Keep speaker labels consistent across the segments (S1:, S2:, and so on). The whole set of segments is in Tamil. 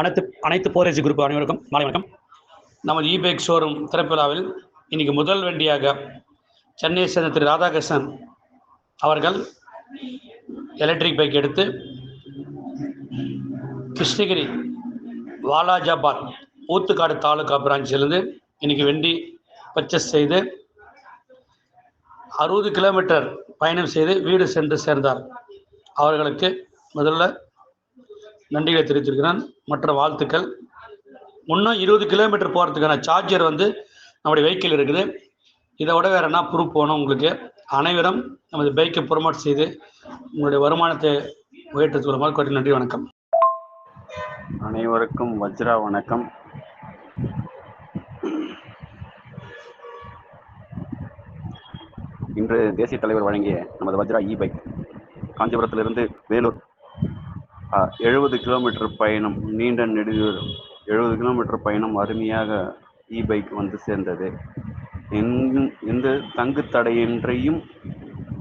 S1: அனைத்து போரேஜ் குரூப் அனைவருக்கும் மாலை வணக்கம். நமது இபைக் ஷோரூம் திறப்பு விழாவில் இன்னைக்கு முதல் வண்டியாக சென்னையை சேர்ந்த திரு ராதாகிருஷ்ணன் அவர்கள் எலக்ட்ரிக் பைக் எடுத்து கிருஷ்ணகிரி வாலாஜாபாத் ஊத்துக்காடு தாலுகா பிரான்ச்சிலிருந்து இன்னைக்கு வண்டி பர்ச்சேஸ் செய்து 60 கிலோமீட்டர் பயணம் செய்து வீடு சென்று சேர்ந்தார். அவர்களுக்கு முதல்ல நன்றிகளை தெரிவித்திருக்கிறான். மற்ற வாழ்த்துக்கள். இன்னும் 20 கிலோமீட்டர் போகிறதுக்கான சார்ஜர் நம்முடைய வெஹிக்கிள் இருக்குது. இதை விட வேறு என்ன ப்ரூஃப் போகணும் உங்களுக்கு? அனைவரும் நமது பைக்கை ப்ரொமோட் செய்து உங்களுடைய வருமானத்தை உயர்த்தி சொல்லுமாறு கோரி நன்றி, வணக்கம்.
S2: அனைவருக்கும் வஜ்ரா வணக்கம். இன்று தேசிய தலைவர் வழங்கிய நமது வஜ்ரா பைக் காஞ்சிபுரத்திலிருந்து வேலூர் 70 கிலோமீட்டர் பயணம், நீண்ட நெடுதூரம் 70 கிலோமீட்டர் பயணம் அருமையாக பைக் வந்து சேர்ந்தது. எந்த தங்கு தடையின்றியும்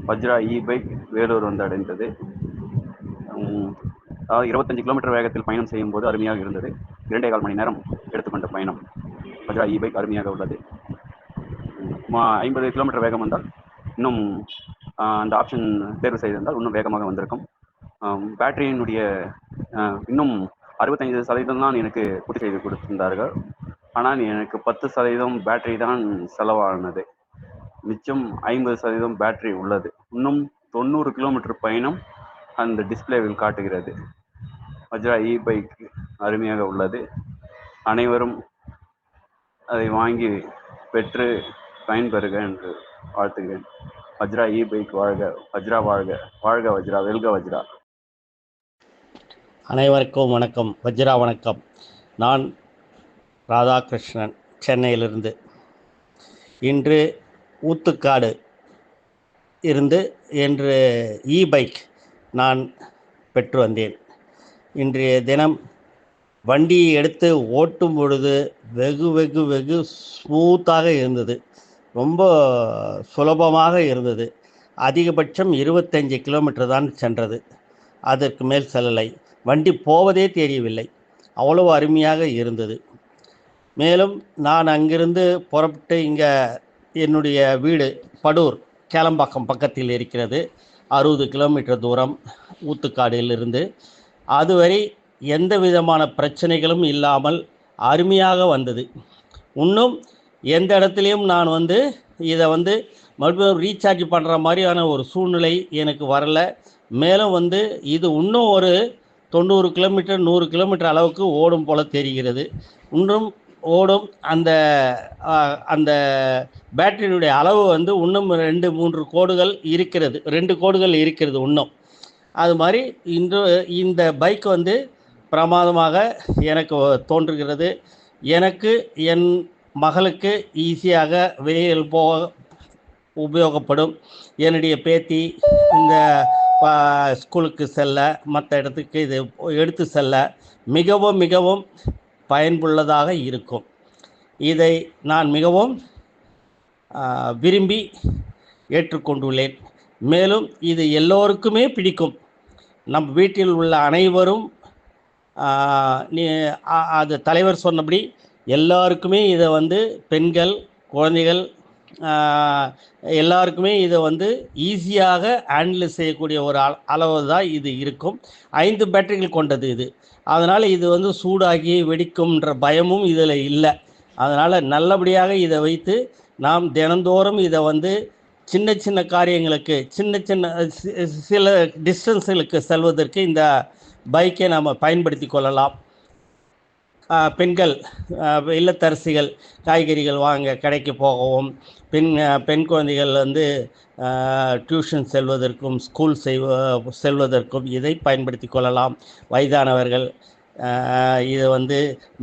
S2: வஜ்ரா பைக் வேலூர் வந்து அடைந்தது. 25 கிலோமீட்டர் வேகத்தில் பயணம் செய்யும் போது அருமையாக இருந்தது. 2.25 மணி நேரம் எடுத்துக்கொண்ட பயணம் வஜ்ரா பைக் அருமையாக உள்ளது. 50 கிலோமீட்டர் வேகம் வந்தால் இன்னும் அந்த ஆப்ஷன் தேர்வு செய்திருந்தால் இன்னும் வேகமாக வந்திருக்கும். பேட்டரியினுடைய இன்னும் 65% தான் எனக்கு பூர்த்தி செய்து கொடுத்திருந்தார்கள். ஆனால் எனக்கு 10% பேட்டரி தான் செலவானது. மிச்சம் 50% பேட்டரி உள்ளது. இன்னும் 90 கிலோமீட்டர் பயணம் அந்த டிஸ்பிளேவில் காட்டுகிறது. வஜ்ரா பைக் அருமையாக உள்ளது. அனைவரும் அதை வாங்கி பெற்று பயன்பெறுக என்று வாழ்த்துகிறேன். வஜ்ரா பைக் வாழ்க, வஜ்ரா வாழ்க, வாழ்க வஜ்ரா, வெல்க வஜ்ரா.
S3: அனைவருக்கும் வணக்கம், வஜ்ரா வணக்கம். நான் ராதாகிருஷ்ணன், சென்னையிலிருந்து. இன்று ஊத்துக்காடு இருந்து இன்று பைக் நான் பெற்று வந்தேன். இன்றைய தினம் வண்டியை எடுத்து ஓட்டும் பொழுது வெகு வெகு வெகு ஸ்மூத்தாக இருந்தது. ரொம்ப சுலபமாக இருந்தது. அதிகபட்சம் 25 கிலோமீட்டர் தான் சென்றது. அதற்கு மேல் செல்லலை. வண்டி போவதே தெரியவில்லை. அவ்வளவு அருமையாக இருந்தது. மேலும் நான் அங்கிருந்து புறப்பட்டு இங்கே என்னுடைய வீடு படூர் கேளம்பாக்கம் பக்கத்தில் இருக்கிறது. 60 கிலோமீட்டர் தூரம் ஊத்துக்காடிலிருந்து. அதுவரை எந்த விதமான பிரச்சனைகளும் இல்லாமல் அருமையாக வந்தது. இன்னும் எந்த இடத்துலையும் நான் இதை மறுபடியும் ரீசார்ஜ் பண்ணுற மாதிரியான ஒரு சூழ்நிலை எனக்கு வரலை. மேலும் இது இன்னும் ஒரு 90 கிலோமீட்டர் 100 கிலோமீட்டர் அளவுக்கு ஓடும் போல் தெரிகிறது. இன்னும் ஓடும். அந்த பேட்டரியினுடைய அளவு இன்னும் 2-3 கோடுகள் இருக்கிறது. 2 கோடுகள் இருக்கிறது இன்னும். அது மாதிரி இந்த பைக் பிரமாதமாக எனக்கு தோன்றுகிறது. எனக்கு, என் மகளுக்கு ஈஸியாக வெளியில் போக உபயோகப்படும். என்னுடைய பேத்தி இந்த ஸ்கூலுக்கு செல்ல, மற்ற இடத்துக்கு இது எடுத்து செல்ல மிகவும் மிகவும் பயனுள்ளதாக இருக்கும். இதை நான் மிகவும் விரும்பி ஏற்றுக்கொண்டுள்ளேன். மேலும் இது எல்லோருக்குமே பிடிக்கும். நம் வீட்டில் உள்ள அனைவரும் அது தலைவர் சொன்னபடி எல்லாருக்குமே இதை பெண்கள், குழந்தைகள் எல்லாருக்குமே இதை ஈஸியாக ஹேண்டில் செய்யக்கூடிய ஒரு அளவு தான் இது இருக்கும். 5 பேட்டரிகள் கொண்டது இது. அதனால் இது சூடாகி வெடிக்கும்ன்ற பயமும் இதில் இல்லை. அதனால் நல்லபடியாக இதை வைத்து நாம் தினந்தோறும் இதை சின்ன சின்ன காரியங்களுக்கு, சில டிஸ்டன்ஸுகளுக்கு செல்வதற்கு இந்த பைக்கை நாம் பயன்படுத்தி கொள்ளலாம். பெண்கள், இல்லத்தரசிகள் காய்கறிகள் வாங்க கடைக்கு போகவும், பெண் குழந்தைகள் டியூஷன் செல்வதற்கும், ஸ்கூல் செல்வதற்கும் இதை பயன்படுத்தி கொள்ளலாம். வயதானவர்கள் இது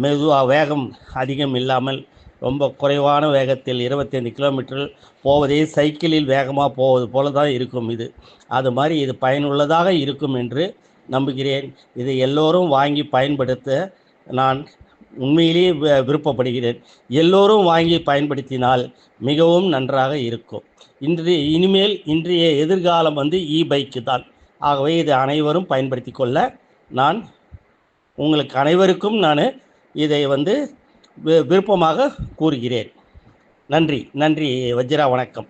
S3: மெதுவாக, வேகம் அதிகம் இல்லாமல் ரொம்ப குறைவான வேகத்தில் 25 கிலோமீட்டர் போவதே சைக்கிளில் வேகமாக போவது போல தான் இருக்கும் இது. அது மாதிரி இது பயனுள்ளதாக இருக்கும் என்று நம்புகிறேன். இதை எல்லோரும் வாங்கி பயன்படுத்த நான் உண்மையிலேயே விருப்பப்படுகிறேன். எல்லோரும் வாங்கி பயன்படுத்தினால் மிகவும் நன்றாக இருக்கும். இனிமேல் இன்றைய எதிர்காலம் பைக்கு தான். ஆகவே இதை அனைவரும் பயன்படுத்தி கொள்ள நான் உங்களுக்கு அனைவருக்கும் நான் இதை வந்து விருப்பமாக கூறுகிறேன். நன்றி வஜ்ரா, வணக்கம்.